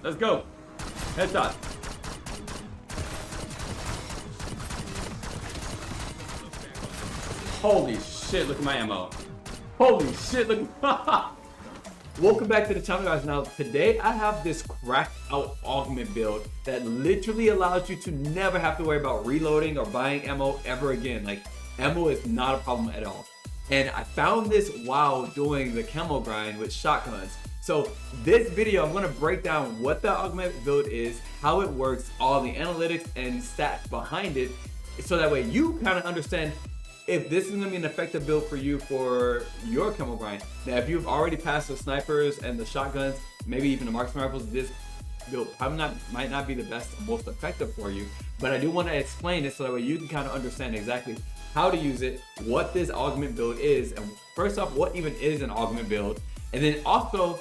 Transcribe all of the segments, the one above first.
Let's go. Headshot. Holy shit, look at my ammo. Holy shit, look. Welcome back to the channel, guys. Now, today I have this cracked out augment build that literally allows you to never have to worry about reloading or buying ammo ever again. Like, ammo is not a problem at all. And I found this while doing the camo grind with shotguns. So this video, I'm gonna break down what the augment build is, how it works, all the analytics and stats behind it, so that way you kind of understand if this is gonna be an effective build for you for your camo grind. Now, if you've already passed the snipers and the shotguns, maybe even the marksman rifles, this build probably might not be the best, most effective for you. But I do want to explain it so that way you can kind of understand exactly how to use it, what this augment build is, and first off, what even is an augment build, and then also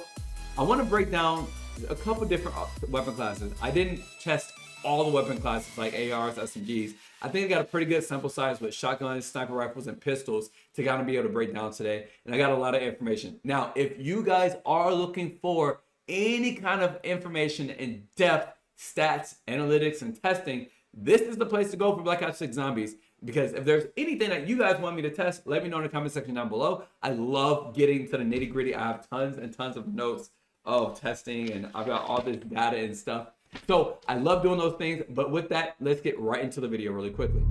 I want to break down a couple different weapon classes. I didn't test all the weapon classes like ARs, SMGs. I think I got a pretty good sample size with shotguns, sniper rifles, and pistols to kind of be able to break down today. And I got a lot of information. Now, if you guys are looking for any kind of information in depth, stats, analytics, and testing, this is the place to go for Black Ops 6 Zombies. Because if there's anything that you guys want me to test, let me know in the comment section down below. I love getting to the nitty gritty. I have tons and tons of notes of testing, and I've got all this data and stuff. So I love doing those things, but with that, let's get right into the video really quickly.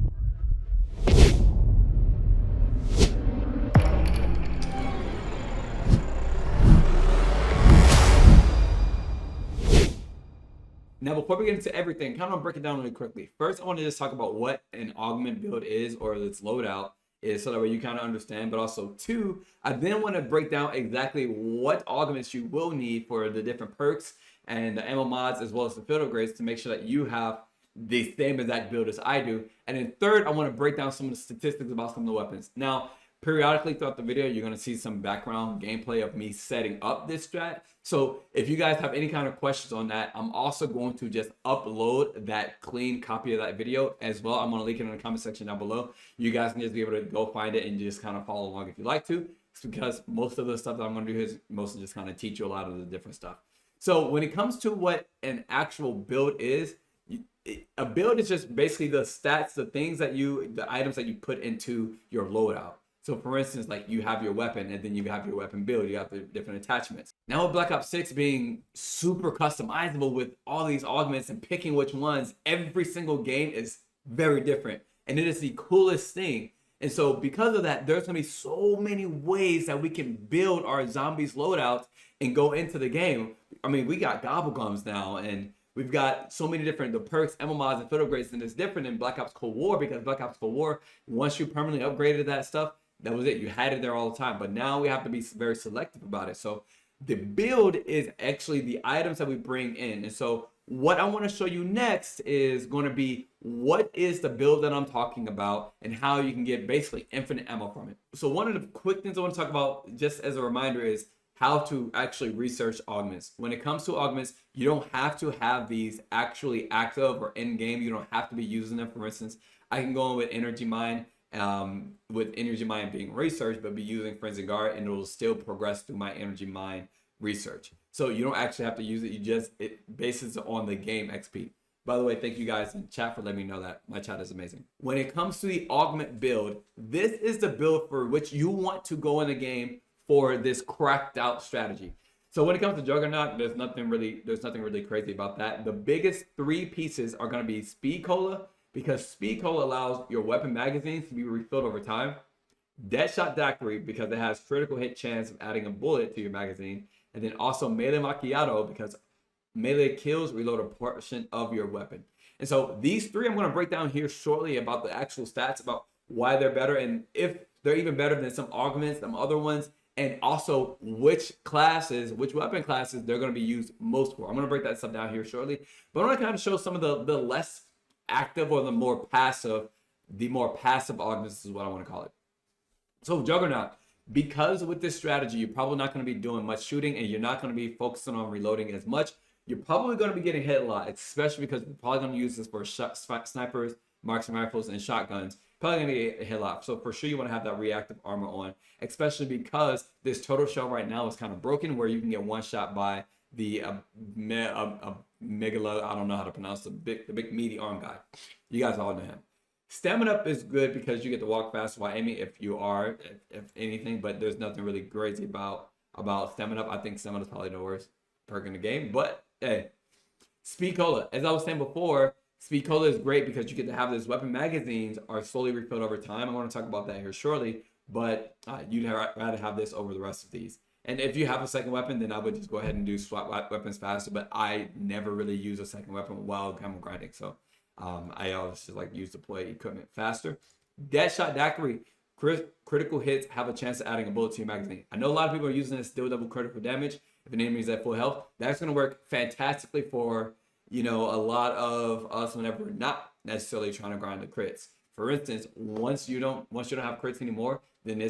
Now, before we get into everything, kind of break it down really quickly. First, I want to just talk about what an augment build is, or its loadout is, so that way you kind of understand. But also, two, I then want to break down exactly what augments you will need for the different perks and the ammo mods, as well as the field upgrades, to make sure that you have the same exact build as I do. And then third, I want to break down some of the statistics about some of the weapons. Now, periodically throughout the video, you're going to see some background gameplay of me setting up this strat. So if you guys have any kind of questions on that, I'm also going to just upload that clean copy of that video as well. I'm going to link it in the comment section down below. You guys can just be able to go find it and just kind of follow along if you like to. It's because most of the stuff that I'm going to do is mostly just kind of teach you a lot of the different stuff. So when it comes to what an actual build is, a build is just basically the stats, the things that the items that you put into your loadout. So for instance, like you have your weapon and then you have your weapon build, you have the different attachments. Now with Black Ops 6 being super customizable with all these augments and picking which ones, every single game is very different. And it is the coolest thing. And so because of that, there's gonna be so many ways that we can build our zombies loadouts and go into the game. I mean, we got gobblegums now, and we've got so many different the perks, ammo mods, and field upgrades, and it's different in Black Ops Cold War, because Black Ops Cold War, once you permanently upgraded that stuff, that was it. You had it there all the time. But now we have to be very selective about it. So the build is actually the items that we bring in. And so what I want to show you next is going to be what is the build that I'm talking about and how you can get basically infinite ammo from it. So one of the quick things I want to talk about, just as a reminder, is how to actually research augments. When it comes to augments, you don't have to have these actually active or in game. You don't have to be using them. For instance, I can go in with Energy Mine, with Energy Mine being research, but be using Frenzy Guard, and it will still progress through my Energy Mine research. So you don't actually have to use it. It bases on the game XP. By the way, thank you guys in chat for letting me know that. My chat is amazing. When it comes to the augment build, this is the build for which you want to go in the game for this cracked out strategy. So when it comes to Juggernaut, there's nothing really crazy about that. The biggest three pieces are going to be Speed Cola, because Speed Cola allows your weapon magazines to be refilled over time. Deadshot Daiquiri, because it has critical hit chance of adding a bullet to your magazine. And then also Melee Macchiato, because melee kills reload a portion of your weapon. And so these three I'm going to break down here shortly about the actual stats, about why they're better, and if they're even better than some augments, some other ones, and also which weapon classes they're going to be used most for. I'm going to break that stuff down here shortly. But I want to kind of show some of the less active or the more passive augments is what I want to call it. So Juggernaut, because with this strategy, you're probably not going to be doing much shooting and you're not going to be focusing on reloading as much. You're probably going to be getting hit a lot, especially because we're probably going to use this for snipers, marksman rifles, and shotguns. Probably going to get hit a lot. So for sure you want to have that reactive armor on, especially because this total shell right now is kind of broken, where you can get one shot by the megala, I don't know how to pronounce the big meaty arm guy. You guys all know him. Stamina up is good because you get to walk fast while aiming if anything, but there's nothing really crazy about stamina up. I think stamina is probably the worst perk in the game, but hey. Speed Cola, as I was saying before, Speed Cola is great because you get to have this weapon magazines are slowly refilled over time. I want to talk about that here shortly, but you'd rather have this over the rest of these. And if you have a second weapon, then I would just go ahead and do swap weapons faster, but I never really use a second weapon while camel grinding, so I always just like use deploy equipment faster. Deadshot Daiquiri, critical hits have a chance of adding a bullet to your magazine. I know a lot of people are using this still double critical damage. If an enemy is at full health, that's going to work fantastically for, you know, a lot of us whenever we're not necessarily trying to grind the crits. For instance, once you don't have crits anymore, then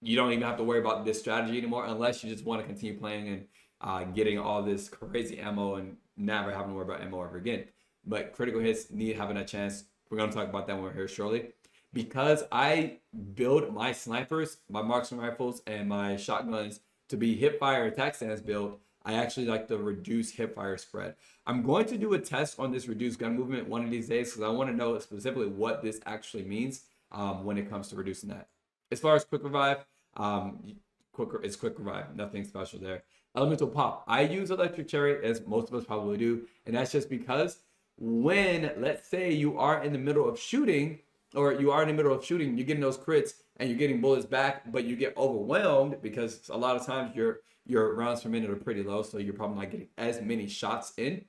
you don't even have to worry about this strategy anymore unless you just want to continue playing and getting all this crazy ammo and never having to worry about ammo ever again. But critical hits need having a chance. We're going to talk about that when we're here shortly. Because I build my snipers, my marksman rifles, and my shotguns to be hipfire attack stance build, I actually like the reduced hipfire spread. I'm going to do a test on this reduced gun movement one of these days because I want to know specifically what this actually means when it comes to reducing that. As far as quick revive, it's quick revive, nothing special there. Elemental pop, I use electric cherry as most of us probably do, and that's just because when, let's say you are in the middle of shooting, you're getting those crits and you're getting bullets back, but you get overwhelmed because a lot of times your rounds per minute are pretty low, so you're probably not getting as many shots in.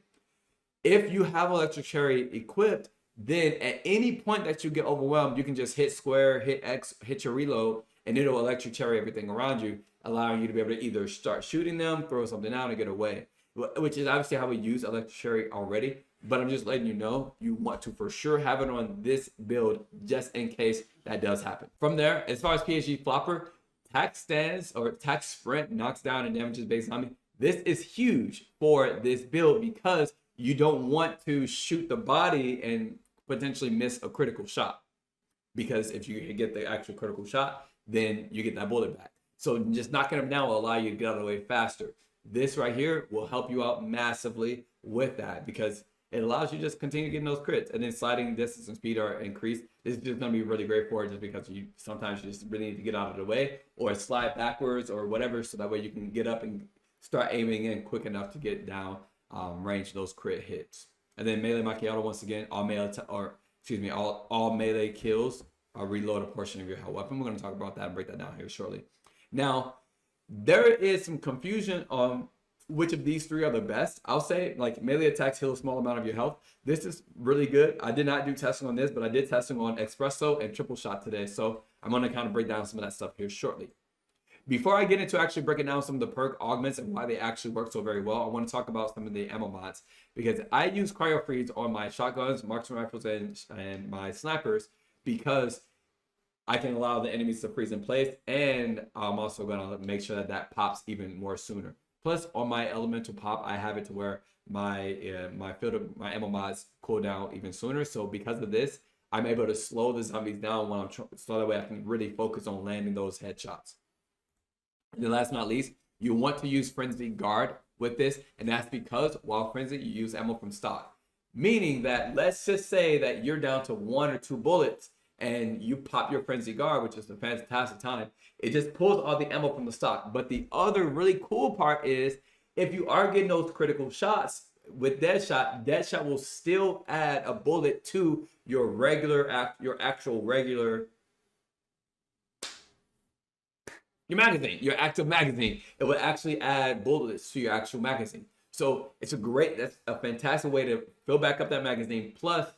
If you have electric cherry equipped, then at any point that you get overwhelmed, you can just hit square, hit X, hit your reload, and it'll electric cherry everything around you, allowing you to be able to either start shooting them, throw something out, and get away. Which is obviously how we use electric cherry already, but I'm just letting you know you want to for sure have it on this build just in case that does happen. From there, as far as PSG Flopper, Tac Stance or Tac Sprint knocks down and damages base zombie. This is huge for this build because you don't want to shoot the body and potentially miss a critical shot. Because if you get the actual critical shot, then you get that bullet back. So just knocking them down will allow you to get out of the way faster. This right here will help you out massively with that because it allows you to just continue getting those crits, and then sliding distance and speed are increased. This is just going to be really great for it just because sometimes you just really need to get out of the way or slide backwards or whatever, so that way you can get up and start aiming in quick enough to get down range those crit hits. And then melee Macchiato, once again, all melee kills reload a portion of your health weapon. We're going to talk about that and break that down here shortly. Now, there is some confusion on which of these three are the best. I'll say like melee attacks heal a small amount of your health. This is really good. I did not do testing on this, but I did testing on espresso and triple shot today. So I'm going to kind of break down some of that stuff here shortly. Before I get into actually breaking down some of the perk augments and why they actually work so very well, I want to talk about some of the ammo mods because I use cryo freeze on my shotguns, marksman rifles, and my snipers because I can allow the enemies to freeze in place, and I'm also going to make sure that that pops even more sooner. Plus, on my elemental pop, I have it to where my ammo mods cool down even sooner. So because of this, I'm able to slow the zombies down when so that way I can really focus on landing those headshots. And then last but not least, you want to use Frenzy Guard with this, and that's because while Frenzy, you use ammo from stock. Meaning that, let's just say that you're down to 1 or 2 bullets, and you pop your Frenzy Guard, which is a fantastic time. It just pulls all the ammo from the stock. But the other really cool part is, if you are getting those critical shots with Deadshot, Deadshot will still add a bullet to your actual magazine, your active magazine. It will actually add bullets to your actual magazine. So that's a fantastic way to fill back up that magazine. Plus,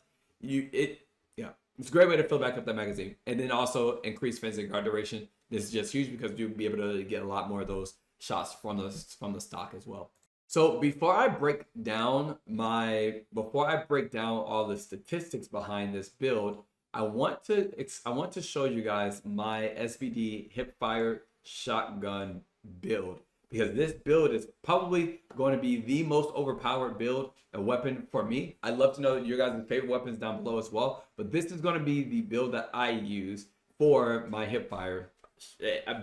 it's a great way to fill back up that magazine. And then also increase Frenzy Guard duration. This is just huge because you'll be able to get a lot more of those shots from the stock as well. So before I break down all the statistics behind this build, I want to show you guys my SVD Hipfire shotgun build, because this build is probably going to be the most overpowered build and weapon for me. I'd love to know your guys' favorite weapons down below as well, but this is going to be the build that I use for my Hipfire.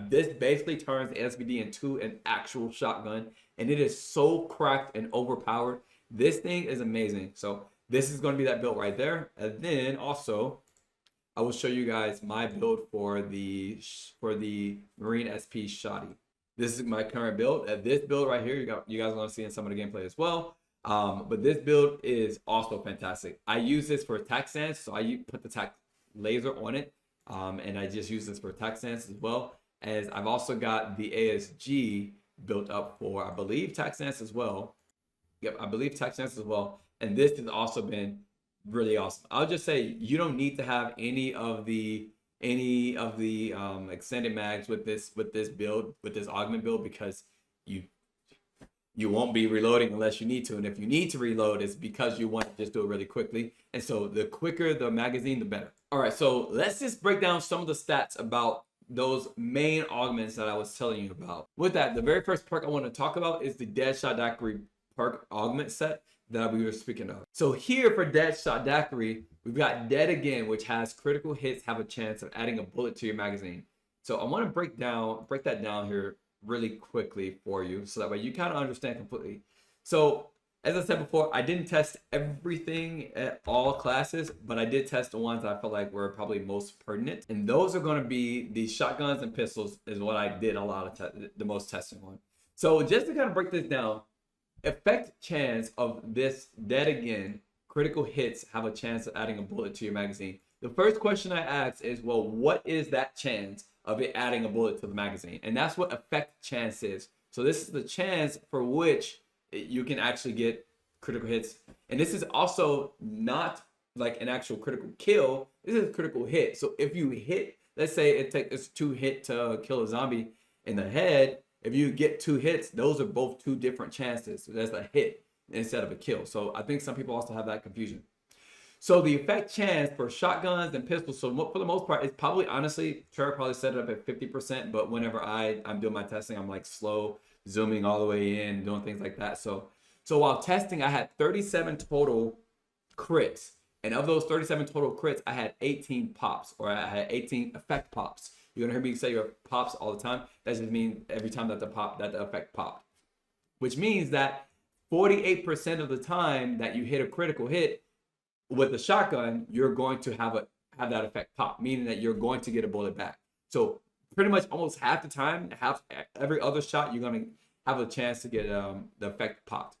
This basically turns the SVD into an actual shotgun, and it is so cracked and overpowered. This thing is amazing. So this is going to be that build right there. And then also, I will show you guys my build for the Marine SP Shoddy. This is my current build. This build right here, you guys are going to see in some of the gameplay as well. But this build is also fantastic. I use this for attack stance, so I put the attack laser on it, and I just use this for attack stance as well. As I've also got the ASG built up for, I believe, attack stance as well. Yep, I believe attack stance as well. And this has also been really awesome. I'll just say you don't need to have any of the extended mags with this build, with this augment build, because you won't be reloading unless you need to. And if you need to reload, it's because you want to just do it really quickly. And so the quicker the magazine, the better. All right, so let's just break down some of the stats about those main augments that I was telling you about. With that, the very first perk I want to talk about is the Deadshot Daiquiri perk augment set that we were speaking of. So here for Deadshot Daiquiri, we've got Dead Again, which has critical hits have a chance of adding a bullet to your magazine. So I want to break that down here really quickly for you, so that way you kind of understand completely. So as I said before, I didn't test everything at all classes, but I did test the ones that I felt like were probably most pertinent, and those are going to be the shotguns and pistols is what I did a lot of the most testing on. So just to kind of break this down, effect chance of this Dead Again critical hits have a chance of adding a bullet to your magazine. The first question I asked is, well, what is that chance of it adding a bullet to the magazine? And that's what effect chance is. So this is the chance for which you can actually get critical hits. And this is also not like an actual critical kill. This is a critical hit. So if you hit, let's say it takes 2 hits to kill a zombie in the head. If you get 2 hits, those are both 2 different chances. So that's a hit instead of a kill. So I think some people also have that confusion. So the effect chance for shotguns and pistols, so for the most part, it's probably, honestly, Trevor probably set it up at 50%, but whenever I'm doing my testing, I'm like slow, zooming all the way in, doing things like that. So while testing, I had 37 total crits. And of those 37 total crits, I had 18 pops, or I had 18 effect pops. You're gonna hear me say your pops all the time. That just means every time that the effect popped. Which means that 48% of the time that you hit a critical hit, with the shotgun, you're going to have that effect pop, meaning that you're going to get a bullet back. So pretty much almost half the time, every other shot, you're going to have a chance to get the effect popped.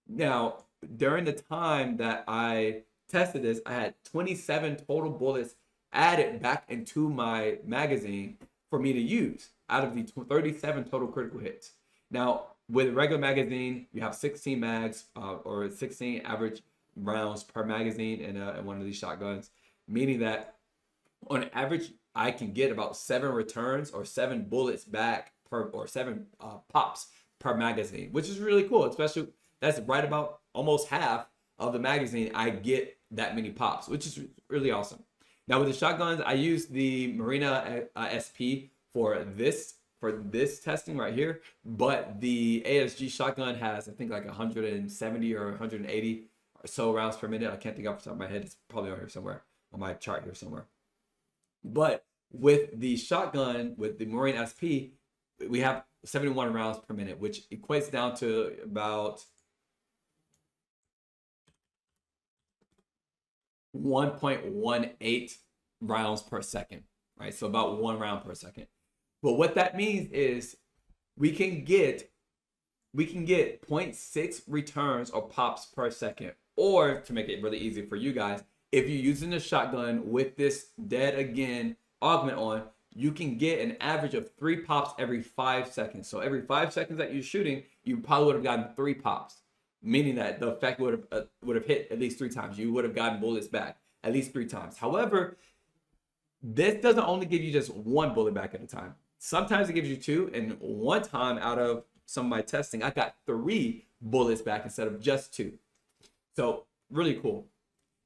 Now, during the time that I tested this, I had 27 total bullets added back into my magazine for me to use out of the 37 total critical hits. Now, with a regular magazine, you have 16 mags or 16 average rounds per magazine in one of these shotguns, meaning that on average I can get about 7 returns or 7 bullets back per, or 7 pops per magazine, which is really cool. Especially that's right about almost half of the magazine I get that many pops, which is really awesome. Now with the shotguns, I use the Marina SP for this testing right here, but the ASG shotgun has, I think, like 170 or 180 or so rounds per minute. I can't think off the top of my head. It's probably on here somewhere on my chart here somewhere. But with the shotgun, with the Marine SP, we have 71 rounds per minute, which equates down to about 1.18 rounds per second, right? So about 1 round per second. But what that means is we can get 0.6 returns or pops per second. Or to make it really easy for you guys, if you're using the shotgun with this Dead Again augment on, you can get an average of 3 pops every 5 seconds. So every 5 seconds that you're shooting, you probably would have gotten 3 pops, meaning that the effect would have hit at least 3 times. You would have gotten bullets back at least 3 times. However, this doesn't only give you just 1 bullet back at a time. Sometimes it gives you 2, and one time out of some of my testing, I got 3 bullets back instead of just 2. So really cool.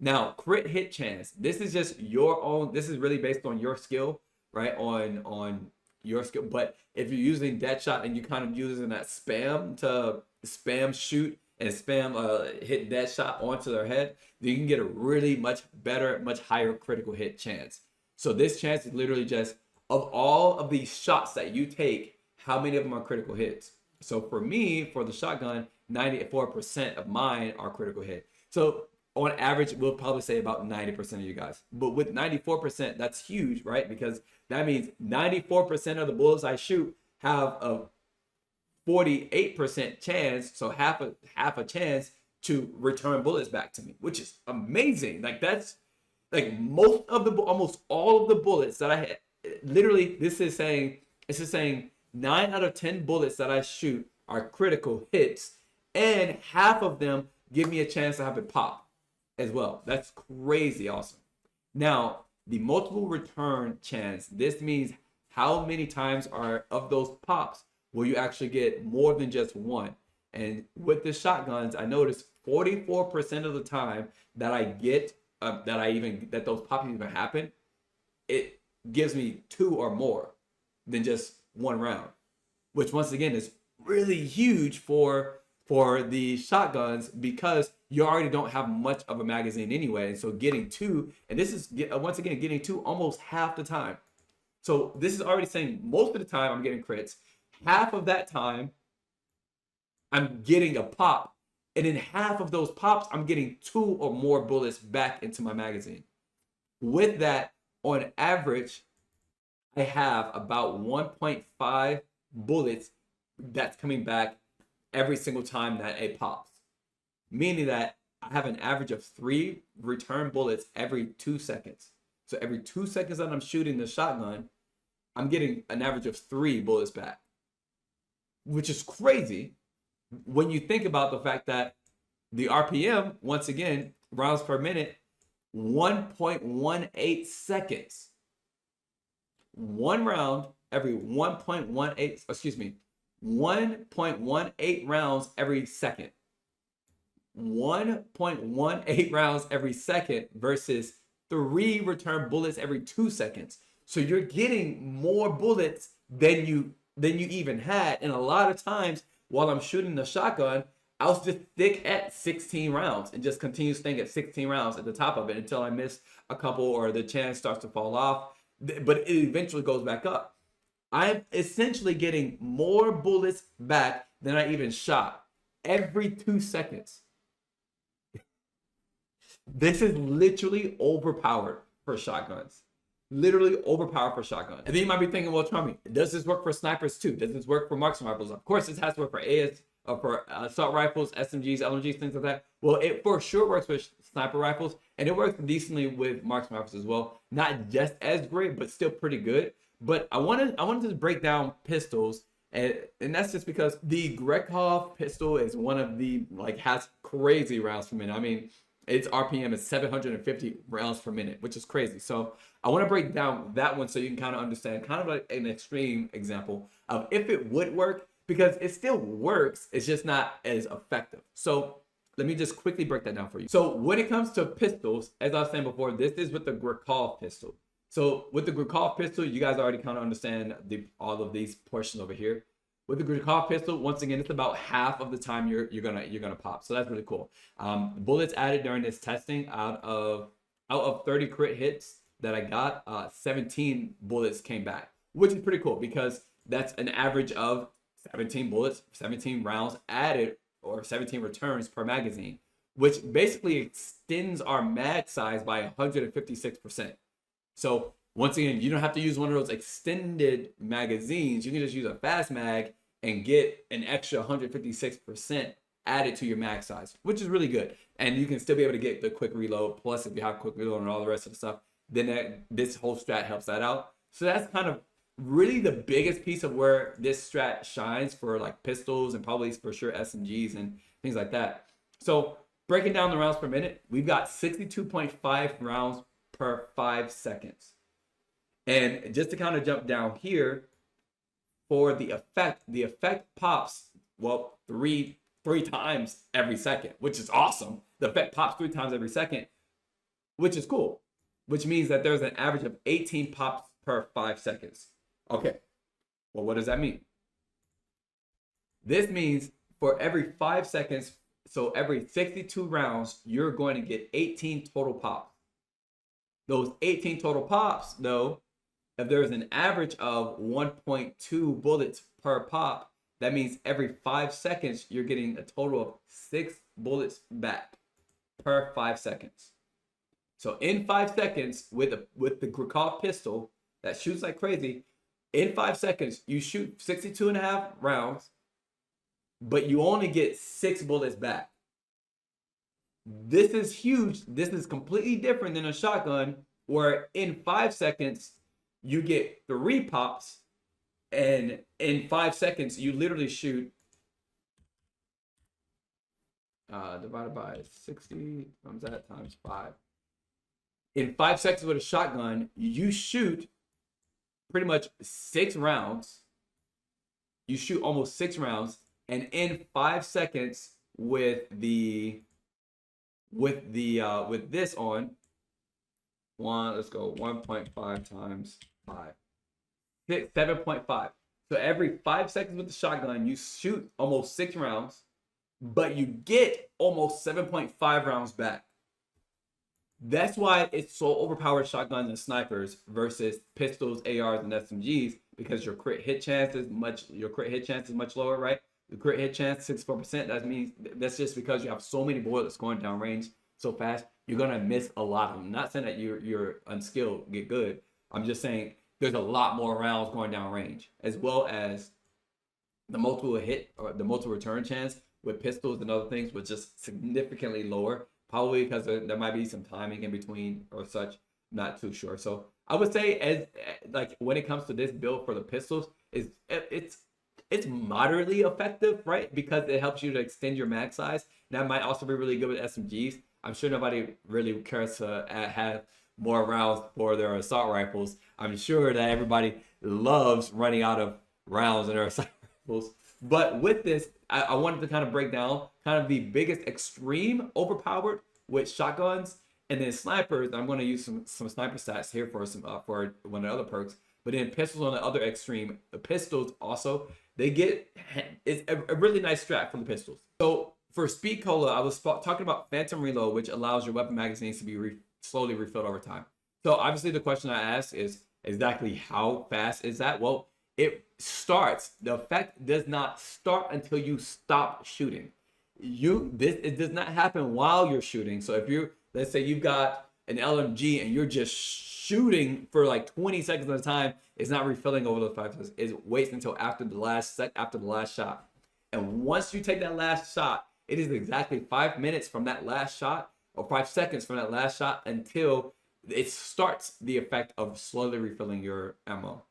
Now, crit hit chance. This is just your own. This is really based on your skill, right? On your skill. But if you're using Deadshot and you're kind of using that spam to spam shoot and spam hit Deadshot onto their head, then you can get a really much better, much higher critical hit chance. So this chance is literally just of all of these shots that you take, how many of them are critical hits? So for me, for the shotgun, 94% of mine are critical hit. So on average, we'll probably say about 90% of you guys. But with 94%, that's huge, right? Because that means 94% of the bullets I shoot have a 48% chance, so half a chance to return bullets back to me, which is amazing. Like that's like almost all of the bullets that I had. Literally, this is saying 9 out of 10 bullets that I shoot are critical hits, and half of them give me a chance to have it pop as well. That's crazy awesome. Now, the multiple return chance, this means how many times are of those pops will you actually get more than just one. And with the shotguns, I noticed 44% of the time that I get that those pops even happen, it gives me 2 or more than just one round, which once again is really huge for the shotguns because you already don't have much of a magazine anyway. And so getting 2, and this is once again getting 2 almost half the time. So this is already saying most of the time I'm getting crits. Half of that time I'm getting a pop, and in half of those pops I'm getting 2 or more bullets back into my magazine. With that, on average, I have about 1.5 bullets that's coming back every single time that it pops. Meaning that I have an average of 3 return bullets every 2 seconds. So every 2 seconds that I'm shooting the shotgun, I'm getting an average of 3 bullets back. Which is crazy when you think about the fact that the RPM, once again, rounds per minute, 1.18 seconds. One round every 1.18 rounds every second. 1.18 rounds every second versus 3 return bullets every 2 seconds. So you're getting more bullets than you even had. And a lot of times while I'm shooting the shotgun, I'll just stick at 16 rounds and just continue staying at 16 rounds at the top of it until I miss a couple or the chance starts to fall off. But it eventually goes back up. I'm essentially getting more bullets back than I even shot every 2 seconds. This is literally overpowered for shotguns. Literally overpowered for shotguns. And then you might be thinking, well, Tommy, does this work for snipers too? Does this work for marksman rifles? Of course, this has to work for for assault rifles, SMGs, LMGs, things like that. Well, it for sure works with sniper rifles, and it works decently with marksman rifles as well. Not just as great, but still pretty good. But I wanted to break down pistols, and that's just because the Grekov pistol is one of the has crazy rounds per minute. I mean, its RPM is 750 rounds per minute, which is crazy. So I want to break down that one so you can kind of understand, kind of like an extreme example of if it would work, because it still works. It's just not as effective. So let me just quickly break that down for you. So when it comes to pistols, as I was saying before, this is with the Grekov pistol. So with the Grekov pistol, you guys already kind of understand all of these portions over here. With the Grekov pistol, once again, it's about half of the time you're gonna pop. So that's really cool. Bullets added during this testing, out of 30 crit hits that I got, 17 bullets came back, which is pretty cool because that's an average of 17 bullets, 17 rounds added, or 17 returns per magazine, which basically extends our mag size by 156%. So once again, you don't have to use one of those extended magazines. You can just use a fast mag and get an extra 156% added to your mag size, which is really good. And you can still be able to get the quick reload. Plus, if you have quick reload and all the rest of the stuff, then this whole strat helps that out. So that's kind of really the biggest piece of where this strat shines for like pistols and probably for sure SMGs and things like that. So breaking down the rounds per minute, we've got 62.5 rounds per 5 seconds. And just to kind of jump down here, for the effect pops, well, three times every second, which is awesome. The effect pops 3 times every second, which is cool, which means that there's an average of 18 pops per 5 seconds. Okay, well, what does that mean? This means for every 5 seconds, so every 62 rounds, you're going to get 18 total pops. Those 18 total pops, though, if there's an average of 1.2 bullets per pop, That means every 5 seconds, you're getting a total of 6 bullets back per 5 seconds. So in 5 seconds, with the Grikov pistol that shoots like crazy, in 5 seconds, you shoot 62.5 rounds, but you only get 6 bullets back. This is huge. This is completely different than a shotgun, where in 5 seconds, you get 3 pops, and in 5 seconds, you literally shoot divided by 60, times that, times 5. In 5 seconds with a shotgun, you shoot pretty much 6 rounds. You shoot almost 6 rounds, and in 5 seconds with this on, let's go 1.5 times 5. 7.5. So every 5 seconds with the shotgun, you shoot almost 6 rounds, but you get almost 7.5 rounds back. That's why it's so overpowered shotguns and snipers versus pistols, ARs, and SMGs, because your crit hit chance is much lower, right? The crit hit chance 64%. That means that's just because you have so many bullets going down range so fast, you're gonna miss a lot of them. Not saying that you're unskilled, get good. I'm just saying there's a lot more rounds going down range, as well as the multiple hit or the multiple return chance with pistols and other things was just significantly lower. Probably because there might be some timing in between or such. Not too sure. So I would say, as like when it comes to this build for the pistols, it's moderately effective, right? Because it helps you to extend your mag size. That might also be really good with SMGs. I'm sure nobody really cares to have more rounds for their assault rifles. I'm sure that everybody loves running out of rounds in their assault rifles. But with this, I wanted to kind of break down kind of the biggest extreme overpowered with shotguns, and then snipers. I'm going to use some sniper stats here for for one of the other perks. But then pistols on the other extreme. The pistols also, they get, it's a really nice strat for the pistols. So for Speed Cola, I was talking about Phantom Reload, which allows your weapon magazines to be slowly refilled over time. So obviously the question I ask is exactly how fast is that? Well, it starts, the effect does not start until you stop shooting. It does not happen while you're shooting. So if let's say you've got an LMG and you're just shooting for like 20 seconds at a time, it's not refilling over those 5 seconds. It waits until after the last shot. And once you take that last shot, it is exactly 5 minutes from that last shot, or 5 seconds from that last shot, until it starts the effect of slowly refilling your ammo.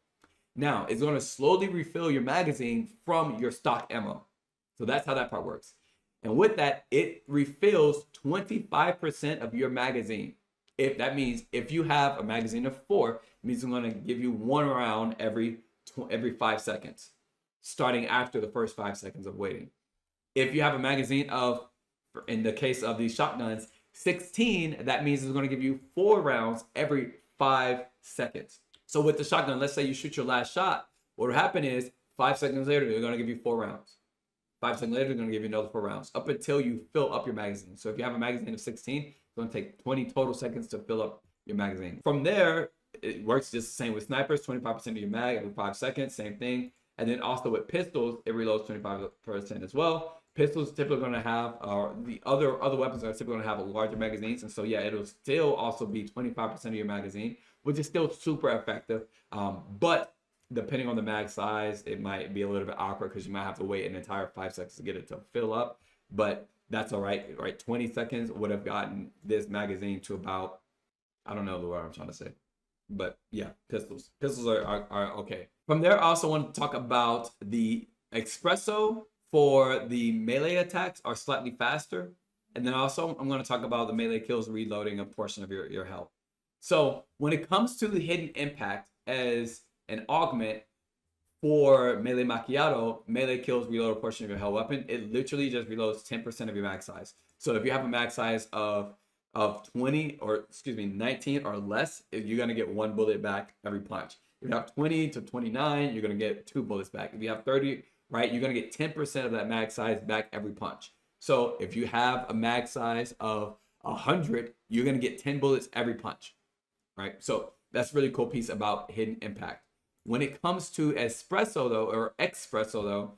Now, it's going to slowly refill your magazine from your stock ammo. So that's how that part works. And with that, it refills 25% of your magazine. That means if you have a magazine of 4, it means it's going to give you 1 round every 5 seconds, starting after the first 5 seconds of waiting. If you have a magazine of, in the case of these shotguns, 16, that means it's going to give you 4 rounds every 5 seconds. So with the shotgun, let's say you shoot your last shot, what will happen is 5 seconds later, they're going to give you 4 rounds. 5 seconds later, they're going to give you another 4 rounds up until you fill up your magazine. So if you have a magazine of 16, it's going to take 20 total seconds to fill up your magazine. From there, it works just the same with snipers, 25% of your mag every 5 seconds, same thing. And then also with pistols, it reloads 25% as well. Pistols typically going to have, the other weapons are typically going to have a larger magazines. And so yeah, it'll still also be 25% of your magazine, which is still super effective. But depending on the mag size, it might be a little bit awkward because you might have to wait an entire 5 seconds to get it to fill up. But that's all right, right? 20 seconds would have gotten this magazine to about, I don't know the word I'm trying to say. But yeah, pistols. Pistols are okay. From there, I also want to talk about the espresso for the melee attacks are slightly faster. And then also, I'm going to talk about the melee kills reloading a portion of your health. So when it comes to the hidden impact as an augment for melee Macchiato, melee kills reload a portion of your health weapon. It literally just reloads 10% of your mag size. So if you have a mag size of 20 or excuse me 19 or less, you're going to get 1 bullet back every punch. If you have 20 to 29, you're going to get 2 bullets back. If you have 30, right, you're going to get 10% of that mag size back every punch. So if you have a mag size of 100, you're going to get 10 bullets every punch, right? So that's a really cool piece about hidden impact. When it comes to espresso though, or espresso though,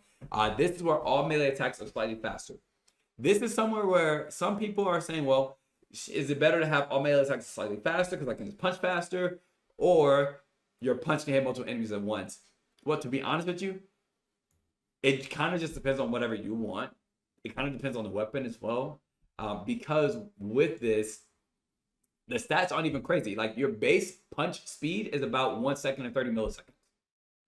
This is where all melee attacks are slightly faster. This is somewhere where some people are saying, well, is it better to have all melee attacks slightly faster because I can just punch faster, or your punch can hit multiple enemies at once? Well, to be honest with you, it kind of just depends on whatever you want. It kind of depends on the weapon as well, because with this, the stats aren't even crazy. Like your base punch speed is about 1 second and 30 milliseconds.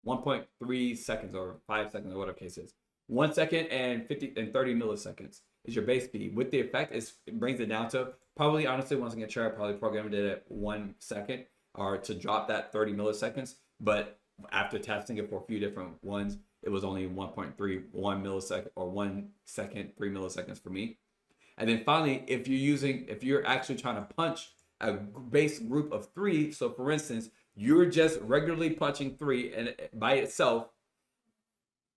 1.3 seconds or 5 seconds or whatever case is. 1 second and 30 milliseconds is your base speed. With the effect, it brings it down to probably, honestly, once again, sure, I probably programmed it at 1 second or to drop that 30 milliseconds. But after testing it for a few different ones, it was only 1.31 millisecond or 1 second, 3 milliseconds for me. And then finally, if you're actually trying to punch a base group of 3, so for instance, you're just regularly punching 3 and by itself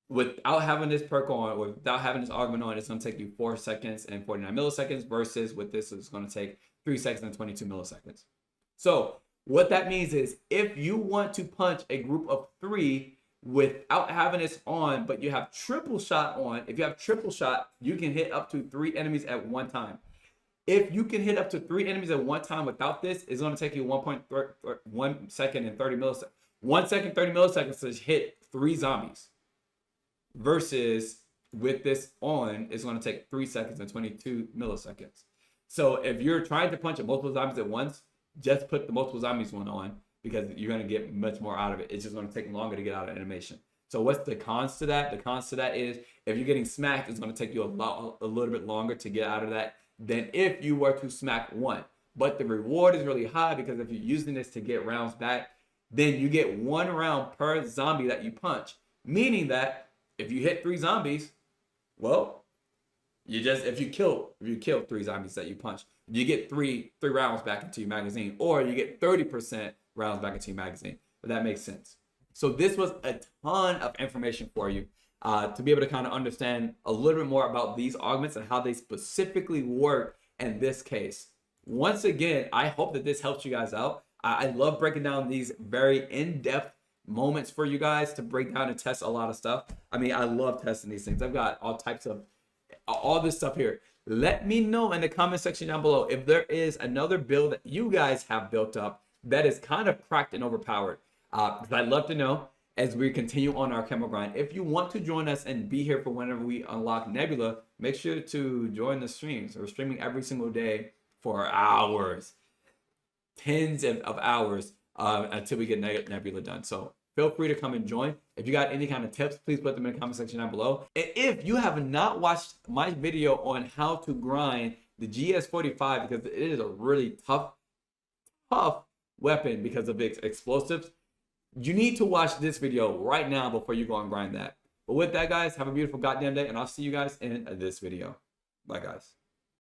without having this perk on, or without having this augment on, it's going to take you 4 seconds and 49 milliseconds versus with this, it's going to take 3 seconds and 22 milliseconds. So what that means is if you want to punch a group of 3 without having this on, but you have triple shot on, if you have triple shot, you can hit up to 3 enemies at one time. If you can hit up to 3 enemies at one time without this, it's going to take you 1 second and 30 milliseconds. 1 second, 30 milliseconds to hit 3 zombies. Versus with this on, it's going to take 3 seconds and 22 milliseconds. So if you're trying to punch multiple zombies at once, just put the multiple zombies one on because you're going to get much more out of it. It's just going to take longer to get out of animation. So what's the cons to that? The cons to that is if you're getting smacked, it's going to take you a little bit longer to get out of that than if you were to smack one. But the reward is really high because if you're using this to get rounds back, then you get 1 round per zombie that you punch. Meaning that if you hit 3 zombies, well, if you kill 3 zombies that you punch, you get three rounds back into your magazine, or you get 30% rounds back into your magazine. But that makes sense. So this was a ton of information for you to be able to kind of understand a little bit more about these augments and how they specifically work in this case. Once again, I hope that this helps you guys out. I love breaking down these very in-depth moments for you guys to break down and test a lot of stuff. I mean, I love testing these things. I've got all types of all this stuff here. Let me know in the comment section down below if there is another build that you guys have built up that is kind of cracked and overpowered. Because I'd love to know as we continue on our camo grind. If you want to join us and be here for whenever we unlock Nebula, make sure to join the streams. We're streaming every single day for hours, tens of hours until we get Nebula done. So feel free to come and join. If you got any kind of tips, please put them in the comment section down below. And if you have not watched my video on how to grind the GS45, because it is a really tough weapon because of its explosives, you need to watch this video right now before you go and grind that. But with that, guys, have a beautiful goddamn day, and I'll see you guys in this video. Bye, guys.